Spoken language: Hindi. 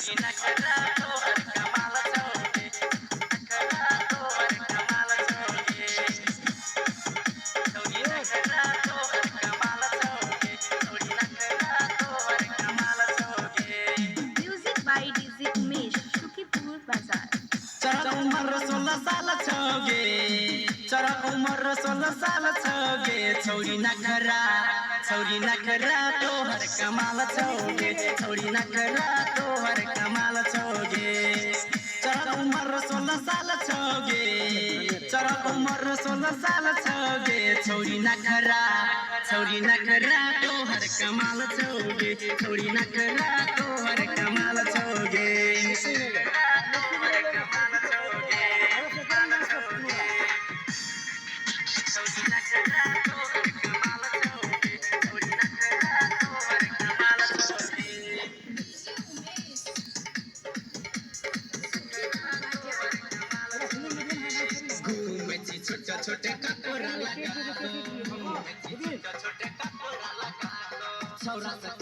छोड़ी नखरा तोहर कमाल छोगे नखरा तोहर कमाल छोगे छोड़ी नखरा तोहर कमाल छोगे छोड़ी नखरा तोहर कमाल छोगे। Music by DJ Umesh Sukhipur Bazar. चरा उमर 16 साल छोगे चरा उमर 16 साल छोगे छोड़ी नखरा तोहर कमाल छोगे छोड़ी नखरा तोहर कमाल छोगे। चरा उमर 16 साल छोगे चरा उमर 16 साल छोगे छोड़ी नखरा तोहर कमाल छोगे छोड़ी नखरा तोहर कमाल छोगे। छोटे छोटे कपड़ा लगा दो छोटे कपड़ा लगा दो